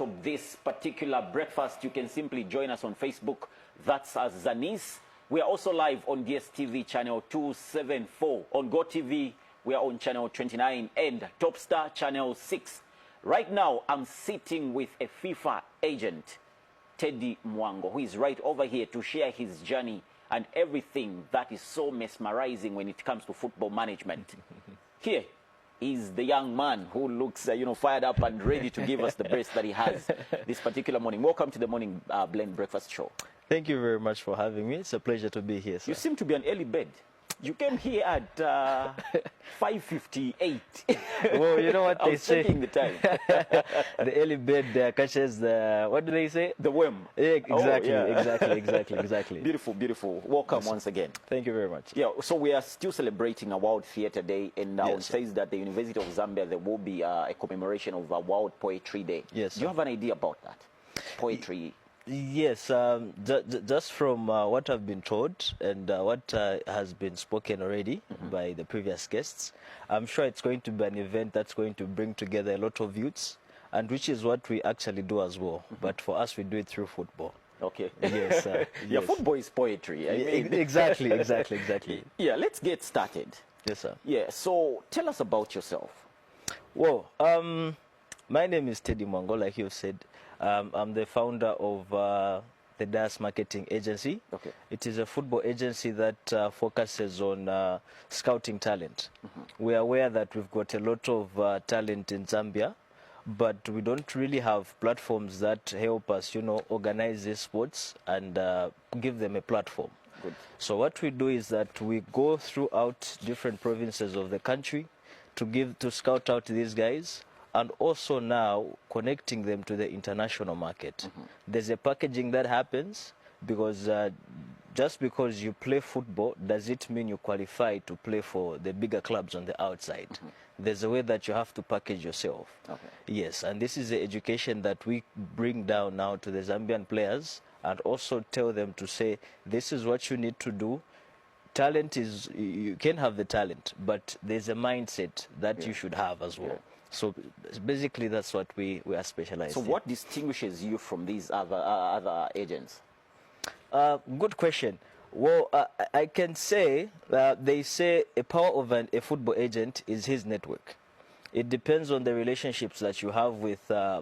of this particular breakfast, you can simply join us on Facebook. That's as Zanis. We are also live on DSTV channel 274. On GoTV, we are on channel 29 and Topstar channel 6. Right now, I'm sitting with a FIFA agent, Teddy Mwango, who is right over here to share his journey and everything that is so mesmerizing when it comes to football management. Here is the young man who looks, fired up and ready to give us the best that he has this particular morning. Welcome to the Morning Blend Breakfast Show. Thank you very much for having me. It's a pleasure to be here, sir. You seem to be an early bird. You came here at 5:58. Well, you know what they say. Checking the time. The early bird catches the, what do they say? The worm. Yeah, exactly, Oh, yeah. exactly. Beautiful, beautiful. Welcome once again. Thank you very much. Yeah, so we are still celebrating a World Theatre Day, and now it Yes. says that the University of Zambia, there will be a commemoration of a World Poetry Day. Yes, Do you have an idea about that? Poetry. Yes, just from what I've been told and what has been spoken already by the previous guests, I'm sure it's going to be an event that's going to bring together a lot of youths, and which is what we actually do as well. But for us, we do it through football. Okay. Yes, Yeah, yes. football is poetry. I mean, Exactly. yeah, let's get started. Yes, sir. Yeah, so tell us about yourself. Well, my name is Teddy Mwango, like you said. I'm the founder of the DAS Marketing Agency. Okay. It is a football agency that focuses on scouting talent. We are aware that we've got a lot of talent in Zambia, but we don't really have platforms that help us, organize these sports and give them a platform. Good. So what we do is that we go throughout different provinces of the country to scout out these guys, and also now connecting them to the international market. There's a packaging that happens because just because you play football, does it mean you qualify to play for the bigger clubs on the outside? There's a way that you have to package yourself. Okay. Yes, and this is the education that we bring down now to the Zambian players, and also tell them to say, this is what you need to do. Talent is, you can have the talent, but there's a mindset that you should have as well. So basically, that's what we are specialized in. So what distinguishes you from these other agents? Good question. Well, I can say, they say a power of a football agent is his network. It depends on the relationships that you have with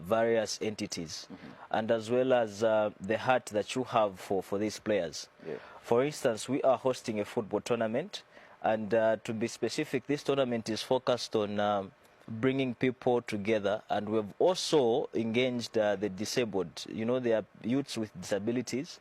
various entities, and as well as the heart that you have for these players. Yeah. For instance, we are hosting a football tournament, and to be specific, this tournament is focused on bringing people together, and we've also engaged the disabled. There are youths with disabilities.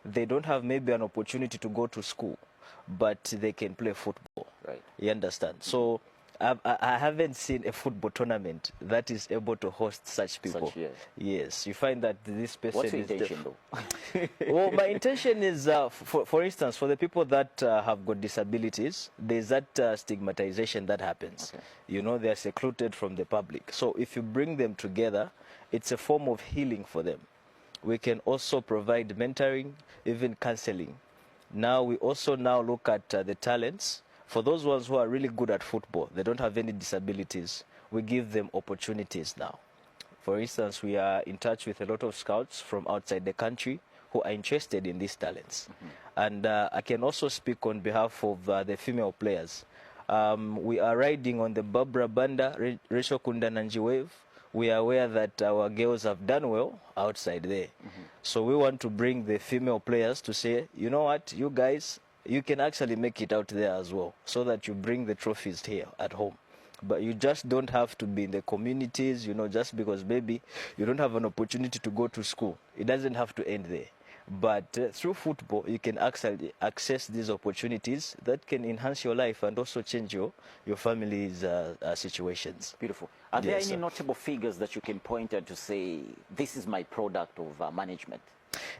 They don't have maybe an opportunity to go to school, but they can play football. Right. You understand? So I haven't seen a football tournament that is able to host such people. Yes, you find that this person What's your intention, though? Well, my intention is, for instance, for the people that have got disabilities, there's that stigmatization that happens. Okay. They're secluded from the public. So if you bring them together, it's a form of healing for them. We can also provide mentoring, even counseling. Now, we also now look at the talents. For those ones who are really good at football, they don't have any disabilities, we give them opportunities now. For instance, we are in touch with a lot of scouts from outside the country who are interested in these talents. And I can also speak on behalf of the female players. We are riding on the Barbara Banda, Rachel Kundananji wave. We are aware that our girls have done well outside there. So we want to bring the female players to say, you know what, you guys, you can actually make it out there as well, so that you bring the trophies here at home. But you just don't have to be in the communities, just because maybe you don't have an opportunity to go to school. It doesn't have to end there. But through football, you can actually access these opportunities that can enhance your life and also change your family's situations. Beautiful. Are there any notable figures that you can point at to say, this is my product of management?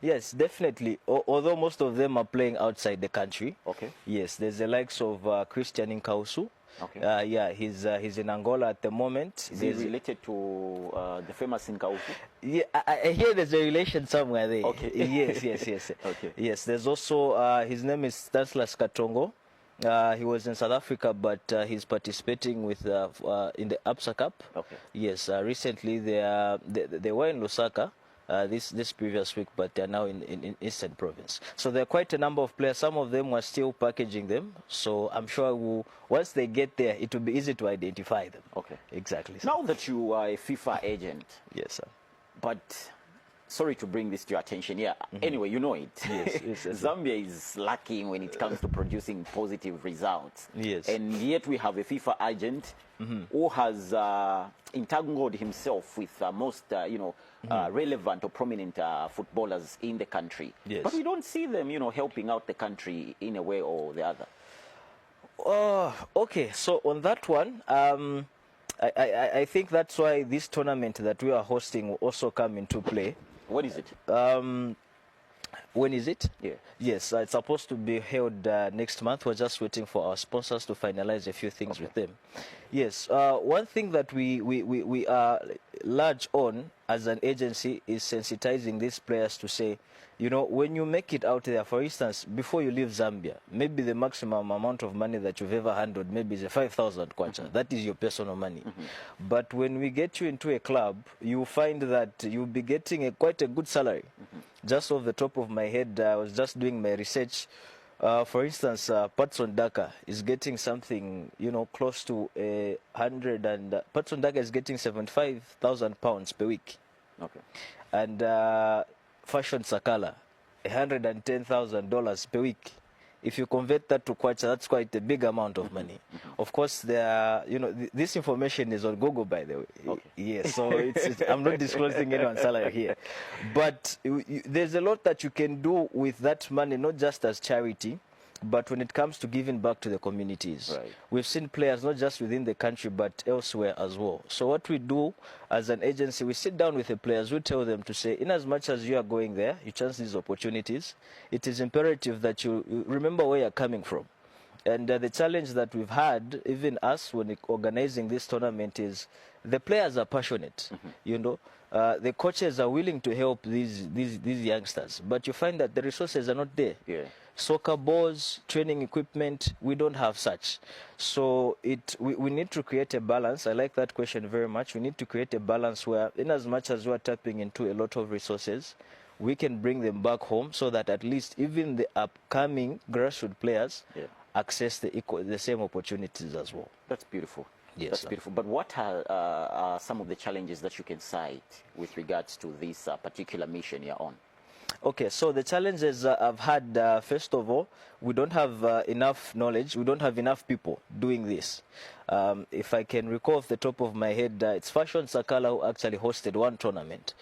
Yes, definitely. Although most of them are playing outside the country. Okay. Yes, there's the likes of Christian Nkausu. Okay. Yeah, he's in Angola at the moment. Is he related to the famous Nkausu? Yeah, I hear there's a relation somewhere there. Okay. Yes. Okay. Yes, there's also, his name is Stanislas Katongo. He was in South Africa, but he's participating with in the ABSA Cup. Okay. Yes, recently they were in Lusaka this previous week, but they're now in Eastern Province. So there are quite a number of players. Some of them were still packaging them. So I'm sure once they get there, it will be easy to identify them. Okay. Exactly. Now that you are a FIFA agent, yes, sir. but sorry to bring this to your attention. Yeah. Anyway, you know it. Yes, Zambia is lacking when it comes to producing positive results. Yes. And yet we have a FIFA agent who has entangled himself with most, relevant or prominent footballers in the country. Yes. But we don't see them, helping out the country in a way or the other. Okay. So on that one, I think that's why this tournament that we are hosting will also come into play. When is it? When is it? Yeah. Yes, it's supposed to be held next month. We're just waiting for our sponsors to finalize a few things with them. Yes, one thing that we are large on as an agency is sensitizing these players to say, when you make it out there, for instance, before you leave Zambia, maybe the maximum amount of money that you've ever handled maybe is a 5,000 kwacha. That is your personal money. But when we get you into a club, you find that you'll be getting quite a good salary. Just off the top of my head, I was just doing my research. For instance, Patson Daka is getting something, close to 100, and Patson Daka is getting £75,000 per week. Okay. And Fashion Sakala, $110,000 per week. If you convert that to kwacha, that's quite a big amount of money. Of course, this information is on Google, by the way. Okay. Yes, so I'm not disclosing anyone's salary here. But there's a lot that you can do with that money, not just as charity, but when it comes to giving back to the communities. Right. We've seen players not just within the country, but elsewhere as well. So what we do as an agency, we sit down with the players, we tell them to say, in as much as you are going there, you chance these opportunities, it is imperative that you remember where you're coming from. And the challenge that we've had, even us, when organizing this tournament, is the players are passionate. The coaches are willing to help these youngsters, but you find that the resources are not there. Yeah. Soccer balls, training equipment, we don't have such. So we need to create a balance. I like that question very much. We need to create a balance where, in as much as we are tapping into a lot of resources, we can bring them back home so that at least even the upcoming grassroots players access the same opportunities as well. That's beautiful. Yes, that's sir. beautiful. But what are some of the challenges that you can cite with regards to this particular mission you're on? Okay, so the challenges I've had, first of all, we don't have enough knowledge. We don't have enough people doing this. If I can recall off the top of my head, it's Fashion Sakala who actually hosted one tournament.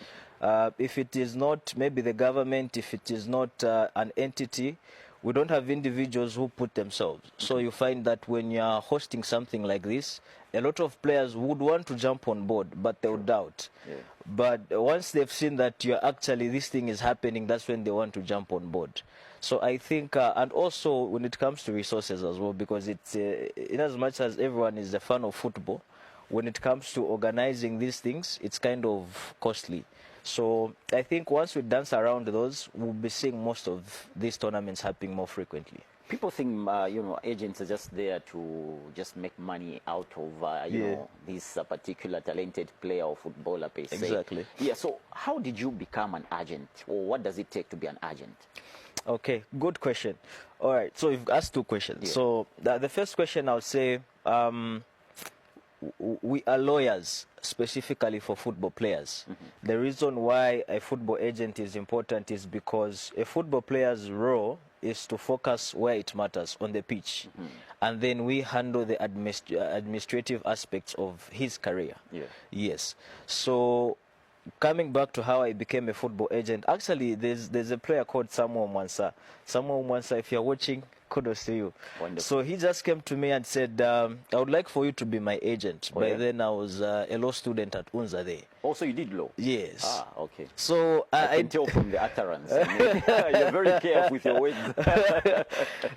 If it is not maybe the government, if it is not an entity, we don't have individuals who put themselves. So you find that when you're hosting something like this, a lot of players would want to jump on board, but they would doubt. Yeah. But once they've seen that this thing is happening, that's when they want to jump on board. So I think, and also when it comes to resources as well, because it's, in as much as everyone is a fan of football, when it comes to organizing these things, it's kind of costly. So I think once we dance around those, we'll be seeing most of these tournaments happening more frequently. People think, agents are just there to just make money out of, this particular talented player or footballer per se. Exactly. Yeah, so how did you become an agent? Or what does it take to be an agent? Okay, good question. All right, so you've asked two questions. Yeah. So the first question, I would say, we are lawyers specifically for football players. The reason why a football agent is important is because a football player's role is to focus where it matters, on the pitch. And then we handle the administrative aspects of his career. Yeah. Yes. So coming back to how I became a football agent, actually there's a player called Samuel Mwansa. Samuel Mwansa, if you're watching, kudos to you. Wonderful. So he just came to me and said, I would like for you to be my agent. Oh, By yeah? then I was a law student at UNZA there. Also, you did law? Yes. Ah, okay. So I can tell from the utterance. You're very careful with your words.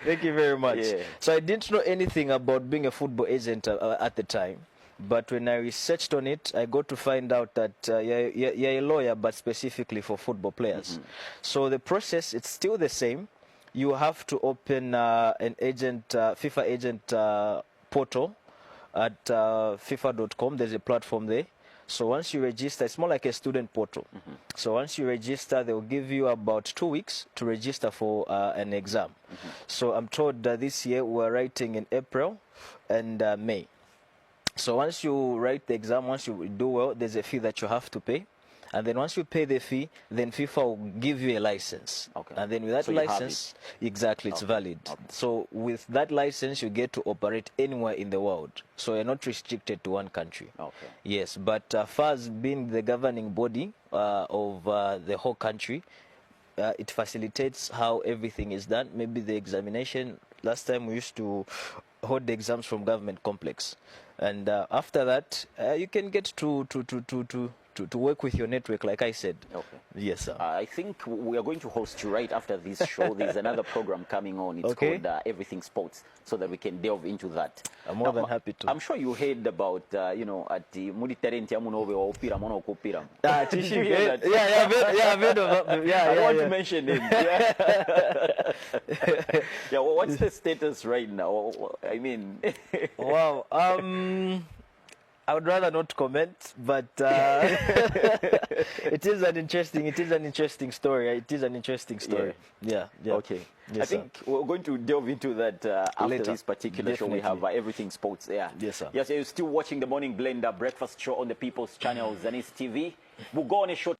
Thank you very much. Yeah. So I didn't know anything about being a football agent at the time. But when I researched on it, I got to find out that you're a lawyer, but specifically for football players. So the process, it's still the same. you have to open an agent, FIFA agent portal at FIFA.com. There's a platform there. So once you register, it's more like a student portal. So once you register, they'll give you about 2 weeks to register for an exam. So I'm told that this year we're writing in April and May. So once you write the exam, once you do well, there's a fee that you have to pay. And then once you pay the fee, then FIFA will give you a license. Okay. And then with that So you have license, exactly, it's valid. Okay. So with that license, you get to operate anywhere in the world. So you're not restricted to one country. Okay. Yes, but FAS being the governing body of the whole country, it facilitates how everything is done. Maybe the examination, last time we used to hold the exams from government complex. And after that, you can get to work with your network, like I said. Okay. Yes, sir. I think we are going to host you right after this show. There's another program coming on. It's Okay. called Everything Sports, so that we can delve into that. I'm more than happy to. I'm sure you heard about, at the Mudi Talent Yamunove or Opira Mono Kopira. Did you Yeah, hear that? I've heard of that. I don't want to mention it. Yeah, well, what's the status right now? I mean, Wow. I would rather not comment, but it is an interesting story. It is an interesting story. Yeah. okay. Yes, I think we're going to delve into that after Later. this particular show. We have Everything Sports. Yeah. Yes, sir. Yes, you're still watching the Morning Blender breakfast show on the People's Channel, Zanis TV. We'll go on a short